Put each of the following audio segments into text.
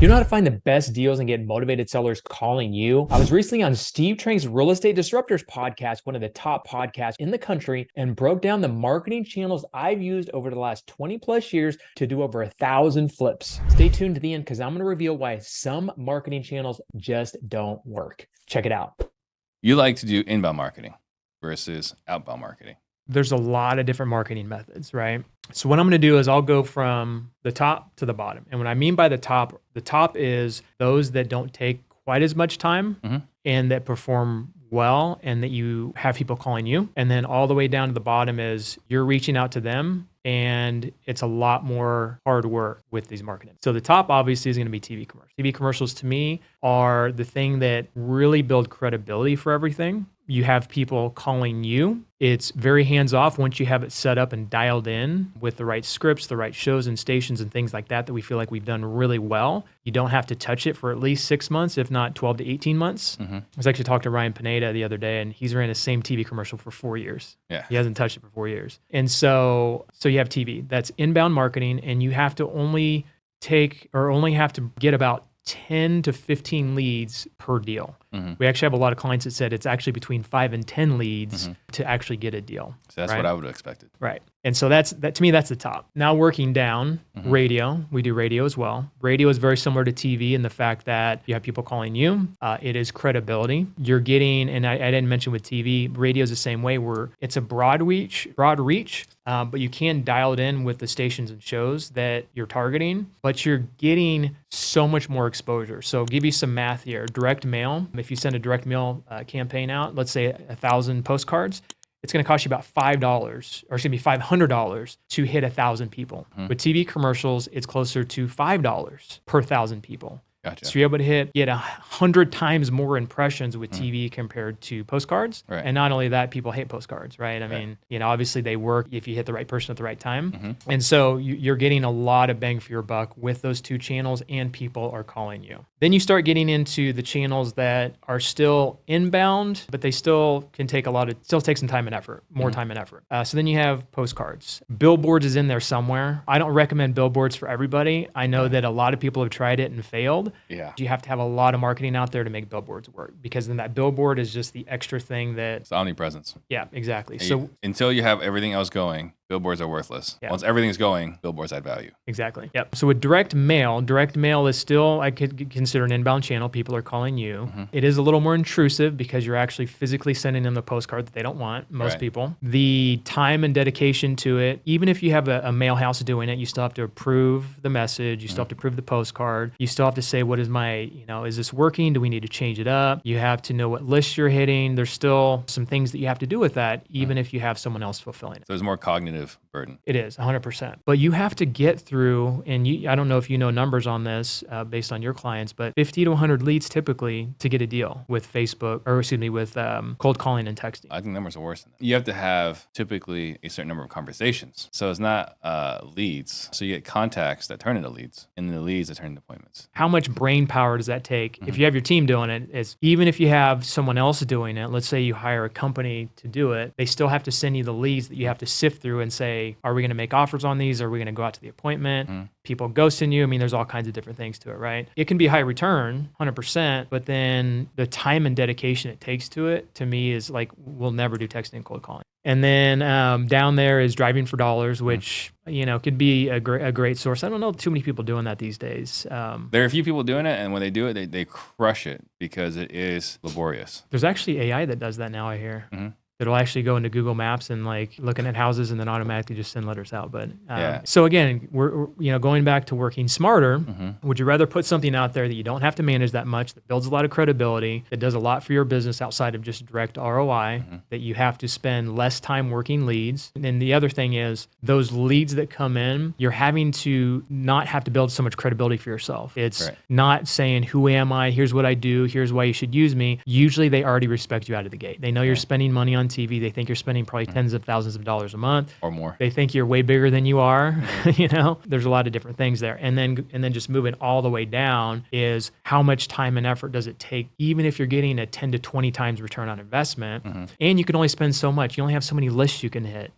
You know how to find the best deals and get motivated sellers calling you? I was recently on Steve Trank's Real Estate Disruptors podcast, one of the top podcasts in the country, and broke down the marketing channels I've used over the last 20 plus years to do over 1,000 flips. Stay tuned to the end because I'm going to reveal why some marketing channels just don't work. Check it out. You like to do inbound marketing versus outbound marketing. There's a lot of different marketing methods, right? So what I'm going to do is I'll go from the top to the bottom. And what I mean by the top is those that don't take quite as much time and that perform well and that you have people calling you. And then all the way down to the bottom is you're reaching out to them and it's a lot more hard work with these marketing. So the top obviously is going to be TV commercials. TV commercials to me are the thing that really build credibility for everything. You have people calling you. It's very hands-off once you have it set up and dialed in with the right scripts, the right shows and stations and things like that we feel like we've done really well. You don't have to touch it for at least 6 months, if not 12 to 18 months. I was actually talking to Ryan Pineda the other day, and he's ran the same TV commercial for 4 years. Yeah. He hasn't touched it for 4 years. And so you have TV. That's inbound marketing, and you have to only have to get about 10 to 15 leads per deal. We actually have a lot of clients that said it's actually between 5 and 10 leads to actually get a deal. So that's what I would have expected. Right. And so that to me, that's the top. Now working down, radio, we do radio as well. Radio is very similar to TV in the fact that you have people calling you. It is credibility. You're getting, and I didn't mention with TV, radio is the same way where it's a broad reach, but you can dial it in with the stations and shows that you're targeting, but you're getting so much more exposure. So I'll give you some math here. Direct mail, if you send a direct mail campaign out, let's say 1,000 postcards, it's going to cost you about $5, or it's going to be $500 to hit 1,000 people. With TV commercials, it's closer to $5 per 1,000 people. Gotcha. So you're able to get 100 times more impressions with TV compared to postcards. Right. And not only that, people hate postcards, right? I mean, obviously they work if you hit the right person at the right time. And so you're getting a lot of bang for your buck with those two channels, and people are calling you. Then you start getting into the channels that are still inbound, but they still can take still take some time and effort, more time and effort. So then you have postcards. Billboards is in there somewhere. I don't recommend billboards for everybody. I know that a lot of people have tried it and failed. Yeah. You have to have a lot of marketing out there to make billboards work, because then that billboard is just the extra thing that... It's omnipresence. Yeah, exactly. Until you have everything else going, billboards are worthless. Yeah. Once everything's going, billboards add value. Exactly. Yep. So with direct mail is still, I could consider an inbound channel. People are calling you. It is a little more intrusive because you're actually physically sending them the postcard that they don't want, most people. The time and dedication to it, even if you have a mail house doing it, you still have to approve the message. You still have to approve the postcard. You still have to say, what is is this working? Do we need to change it up? You have to know what list you're hitting. There's still some things that you have to do with that, even if you have someone else fulfilling it. So there's more cognitive burden. It is 100%. But you have to get through, and I don't know if you know numbers on this based on your clients, but 50 to 100 leads typically to get a deal with with cold calling and texting. I think numbers are worse than that. You have to have typically a certain number of conversations. So it's not leads. So you get contacts that turn into leads, and then the leads that turn into appointments. How much brain power does that take? If you have your team doing it, even if you have someone else doing it, let's say you hire a company to do it, they still have to send you the leads that you have to sift through and say, are we going to make offers on these? Are we going to go out to the appointment? People ghosting you. I mean, there's all kinds of different things to it, right? It can be high return, 100%, but then the time and dedication it takes to it, to me, is like, we'll never do texting and cold calling. And then down there is driving for dollars, which, could be a great source. I don't know too many people doing that these days. There are a few people doing it, and when they do it, they crush it because it is laborious. There's actually AI that does that now, I hear. It'll actually go into Google Maps and looking at houses and then automatically just send letters out. But so again, we're going back to working smarter. Would you rather put something out there that you don't have to manage that much, that builds a lot of credibility, that does a lot for your business outside of just direct ROI, that you have to spend less time working leads? And then the other thing is those leads that come in, you're having to not have to build so much credibility for yourself. It's not saying, who am I? Here's what I do. Here's why you should use me. Usually they already respect you out of the gate. They know you're spending money on TV. They think you're spending probably tens of thousands of dollars a month or more. They think you're way bigger than you are. There's a lot of different things there. And then just moving all the way down is how much time and effort does it take, even if you're getting a 10 to 20 times return on investment, and you can only spend so much. You only have so many lists you can hit.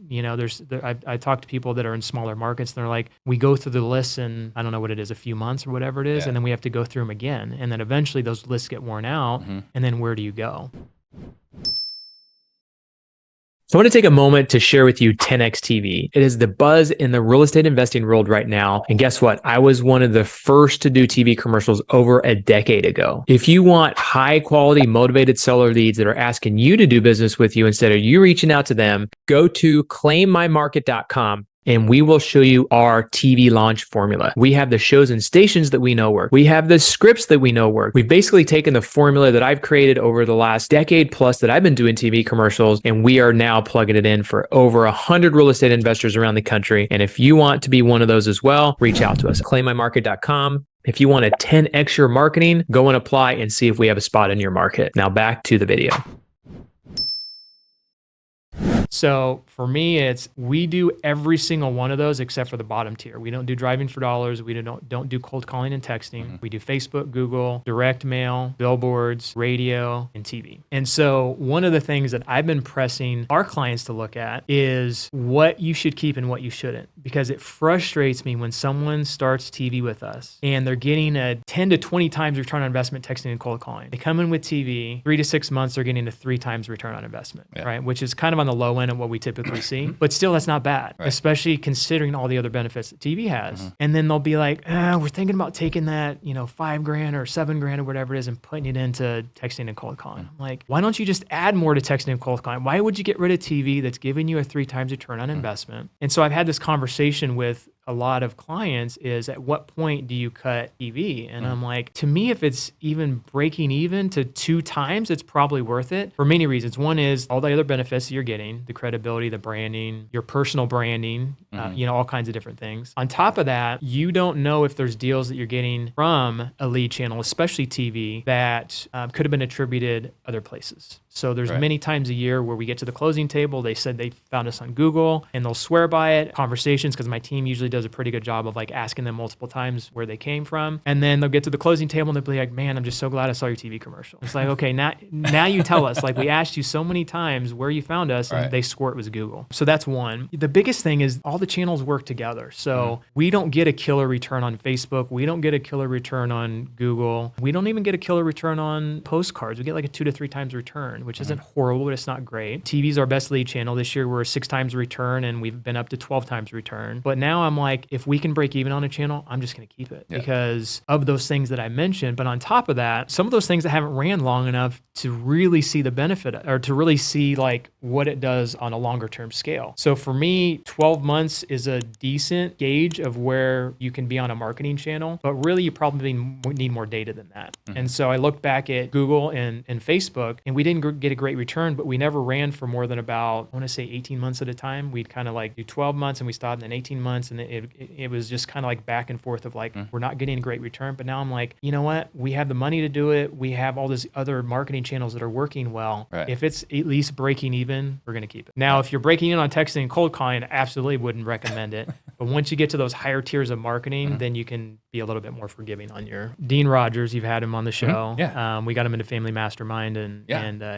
I talk to people that are in smaller markets, and they're like, we go through the lists in, I don't know what it is, a few months or whatever it is, and then we have to go through them again. And then eventually those lists get worn out, and then where do you go? So I want to take a moment to share with you 10X TV. It is the buzz in the real estate investing world right now. And guess what? I was one of the first to do TV commercials over a decade ago. If you want high quality, motivated seller leads that are asking you to do business with you instead of you reaching out to them, go to claimmymarket.com. And we will show you our TV launch formula. We have the shows and stations that we know work. We have the scripts that we know work. We've basically taken the formula that I've created over the last decade plus that I've been doing TV commercials, and we are now plugging it in for over 100 real estate investors around the country. And if you want to be one of those as well, reach out to us, claimmymarket.com. If you want to 10X your marketing, go and apply and see if we have a spot in your market. Now back to the video. So for me, we do every single one of those except for the bottom tier. We don't do driving for dollars. We don't do cold calling and texting. We do Facebook, Google, direct mail, billboards, radio, and TV. And so one of the things that I've been pressing our clients to look at is what you should keep and what you shouldn't, because it frustrates me when someone starts TV with us and they're getting a 10 to 20 times return on investment texting and cold calling. They come in with TV, 3 to 6 months, they're getting a 3 times return on investment, right? Which is kind of on the low end of what we typically see, but still that's not bad, especially considering all the other benefits that TV has. And then they'll be like, we're thinking about taking that, $5,000 or $7,000 or whatever it is and putting it into texting and cold calling. I'm like, why don't you just add more to texting and cold calling? Why would you get rid of TV that's giving you a 3 times return on investment? And so I've had this conversation with a lot of clients is, at what point do you cut TV? And I'm like, to me, if it's even breaking even to 2 times, it's probably worth it for many reasons. One is all the other benefits that you're getting, the credibility, the branding, your personal branding, all kinds of different things. On top of that, you don't know if there's deals that you're getting from a lead channel, especially TV, that could have been attributed other places. So there's many times a year where we get to the closing table, they said they found us on Google, and they'll swear by it, conversations, because my team usually does a pretty good job of asking them multiple times where they came from. And then they'll get to the closing table and they'll be like, man, I'm just so glad I saw your TV commercial. It's like, okay, now you tell us, we asked you so many times where you found us, and they swore it was Google. So that's one. The biggest thing is all the channels work together. So we don't get a killer return on Facebook. We don't get a killer return on Google. We don't even get a killer return on postcards. We get a 2 to 3 times return, which isn't horrible, but it's not great. TV's our best lead channel. This year we're 6 times return, and we've been up to 12 times return. But now I'm like, if we can break even on a channel, I'm just going to keep it because of those things that I mentioned. But on top of that, some of those things that haven't ran long enough to really see the benefit, or to really see what it does on a longer term scale. So for me, 12 months is a decent gauge of where you can be on a marketing channel, but really you probably need more data than that. And so I looked back at Google and Facebook, and we didn't get a great return, but we never ran for more than about, I want to say 18 months at a time. We'd kind of do 12 months and we stopped, and then 18 months, and it was just kind of back and forth of we're not getting a great return. But now I'm like, you know what? We have the money to do it. We have all these other marketing channels that are working well. If it's at least breaking even, we're going to keep it. Now, if you're breaking in on texting and cold calling, I absolutely wouldn't recommend it. But once you get to those higher tiers of marketing, then you can be a little bit more forgiving on your Dean Rogers. You've had him on the show. We got him into Family Mastermind, and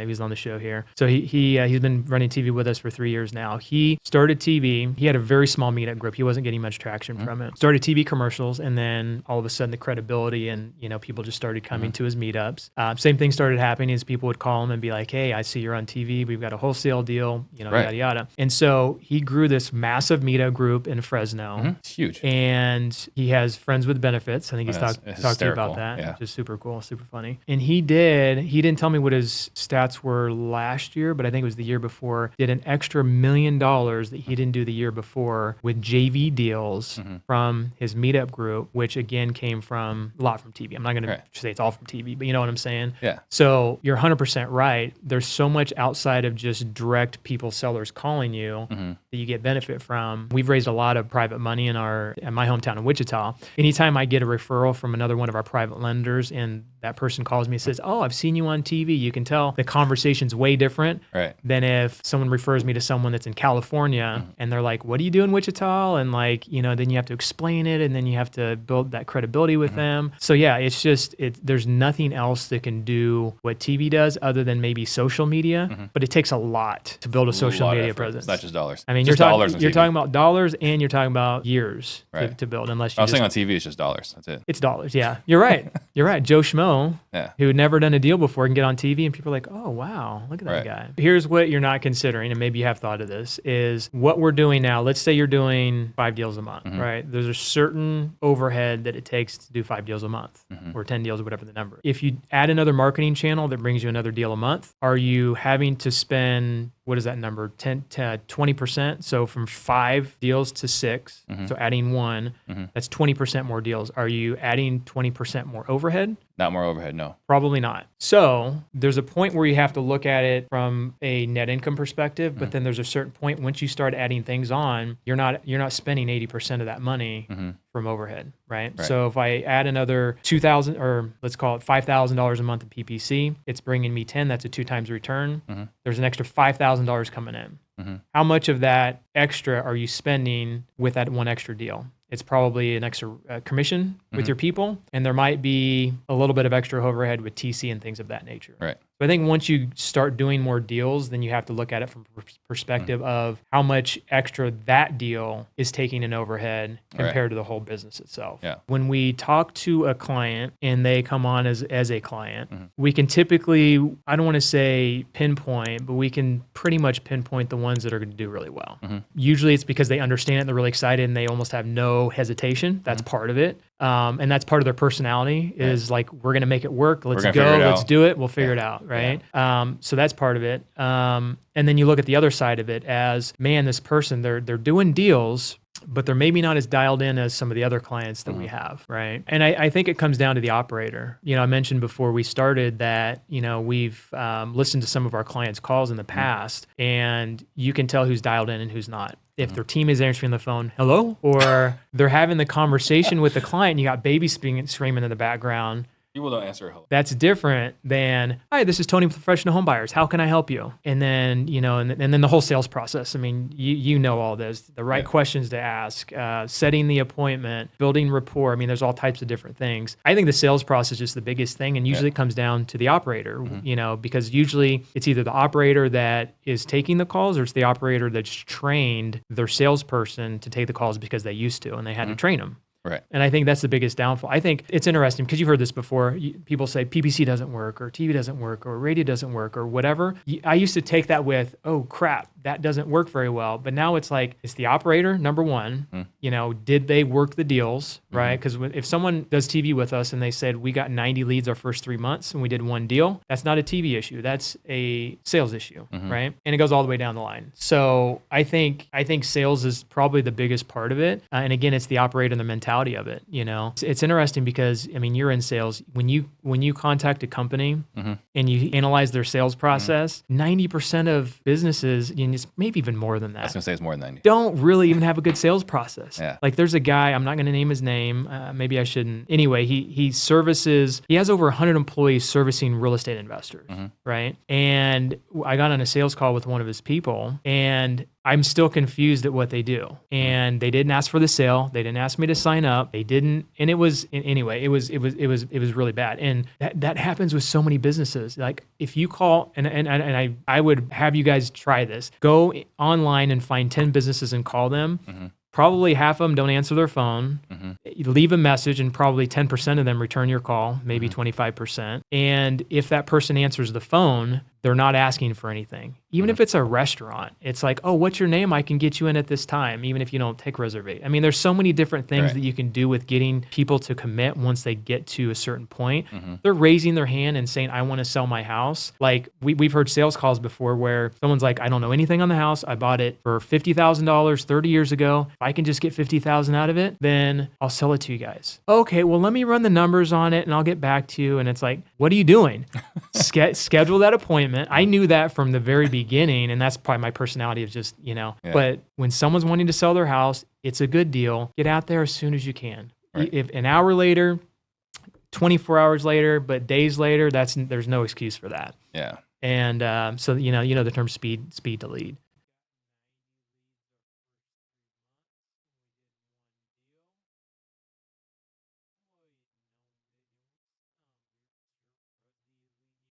he was on the show here. So he's been running TV with us for 3 years now. He started TV. He had a very small meetup group. He wasn't getting much traction from it. Started TV commercials, and then all of a sudden the credibility and people just started coming to his meetups. Same thing started happening as people would call him and be like, hey, I see you're on TV. We've got a wholesale deal, yada, yada. And so he grew this massive meetup group in Fresno. It's huge. And he has friends with benefits. I think he's talked to you about that, which is super cool, super funny. And he didn't tell me what his stats were last year, but I think it was the year before, did an extra $1 million that he didn't do the year before with JV deals from his meetup group, which again came from a lot from TV. I'm not going to say it's all from TV, but you know what I'm saying? Yeah. So you're 100% right. There's so much outside of just direct people, sellers calling you that you get benefit from. We've raised a lot of private private money in my hometown in Wichita. Anytime I get a referral from another one of our private lenders and that person calls me and says, "Oh, I've seen you on TV," you can tell the conversation's way different than if someone refers me to someone that's in California and they're like, "What do you do in Wichita?" And like, then you have to explain it and then you have to build that credibility with them. So yeah, it's just, there's nothing else that can do what TV does other than maybe social media, but it takes a lot to build a social media presence. It's not just dollars. I mean, just you're talking about dollars and you're talking about years to build, unless you I'm saying on TV, it's just dollars. That's it. It's dollars. Yeah, you're right. You're right. Joe Schmo, who had never done a deal before, can get on TV and people are like, "Oh, wow, look at that guy." Here's what you're not considering, and maybe you have thought of this, is what we're doing now. Let's say you're doing 5 deals a month, right? There's a certain overhead that it takes to do 5 deals a month or 10 deals, or whatever the number. If you add another marketing channel that brings you another deal a month, are you having to spend, what is that number, 10 to 20%? So from 5 deals to 6, so adding 1, that's 20% more deals. Are you adding 20% more overhead? Not more overhead, no. Probably not. So there's a point where you have to look at it from a net income perspective, but then there's a certain point once you start adding things on, you're not spending 80% of that money from overhead, right? So if I add another $2,000, or let's call it $5,000 a month in PPC, it's bringing me 10. That's a 2 times return. There's an extra $5,000 coming in. How much of that extra are you spending with that one extra deal? It's probably an extra commission with your people, and there might be a little bit of extra overhead with TC and things of that nature. Right. So I think once you start doing more deals, then you have to look at it from perspective of how much extra that deal is taking in overhead compared to the whole business itself. Yeah. When we talk to a client and they come on as a client, we can typically, I don't want to say pinpoint, but we can pretty much pinpoint the ones that are going to do really well. Usually it's because they understand it and they're really excited and they almost have no hesitation. That's part of it. And that's part of their personality is like, we're going to make it work. Let's go. Let's do it. We'll figure it out. Right. So that's part of it. And then you look at the other side of it as, man, this person, they're doing deals, but they're maybe not as dialed in as some of the other clients that we have, right? And I think it comes down to the operator. I mentioned before we started that, we've listened to some of our clients' calls in the past, and you can tell who's dialed in and who's not. If their team is answering the phone, hello, or they're having the conversation with the client, and you got babies screaming in the background. People don't answer hello. That's different than, "Hi, this is Tony, Professional Home Buyers. How can I help you?" And then, and then the whole sales process. I mean, you know all this, the right questions to ask, setting the appointment, building rapport. I mean, there's all types of different things. I think the sales process is the biggest thing. And usually it comes down to the operator, because usually it's either the operator that is taking the calls or it's the operator that's trained their salesperson to take the calls because they used to, and they had to train them. Right. And I think that's the biggest downfall. I think it's interesting because you've heard this before. People say PPC doesn't work, or TV doesn't work, or radio doesn't work, or whatever. I used to take that with, oh crap, that doesn't work very well. But now it's like, it's the operator, number one. Did they work the deals, right? Because if someone does TV with us and they said, we got 90 leads our first 3 months and we did 1 deal, that's not a TV issue. That's a sales issue, right? And it goes all the way down the line. So I think sales is probably the biggest part of it. And again, it's the operator and the mentality of it. It's interesting because, I mean, you're in sales. When you contact a company and you analyze their sales process, 90% of businesses, it's maybe even more than that. I was going to say it's more than 90. Don't really even have a good sales process. Yeah. Like there's a guy, I'm not going to name his name. Maybe I shouldn't. Anyway, he has over 100 employees servicing real estate investors, right? And I got on a sales call with one of his people, and I'm still confused at what they do. And they didn't ask for the sale. They didn't ask me to sign up. They didn't. And it was really bad. And that happens with so many businesses. Like if you call, and I would have you guys try this, go online and find 10 businesses and call them. Probably half of them don't answer their phone. You leave a message, and probably 10% of them return your call, maybe 25%. And if that person answers the phone, they're not asking for anything. Even if it's a restaurant, it's like, oh, what's your name? I can get you in at this time, even if you don't take reservation. I mean, there's so many different things that you can do with getting people to commit once they get to a certain point. They're raising their hand and saying, I want to sell my house. Like we've heard sales calls before where someone's like, I don't know anything on the house. I bought it for $50,000 30 years ago. If I can just get $50,000 out of it, then I'll sell it to you guys. Okay, well, let me run the numbers on it and I'll get back to you. And it's like, what are you doing? Schedule that appointment. disappointment. I knew that from the very beginning, and that's probably my personality of just, Yeah. But when someone's wanting to sell their house, it's a good deal. Get out there as soon as you can. Right. If an hour later, 24 hours later, but days later, there's no excuse for that. Yeah. And so, the term speed to lead.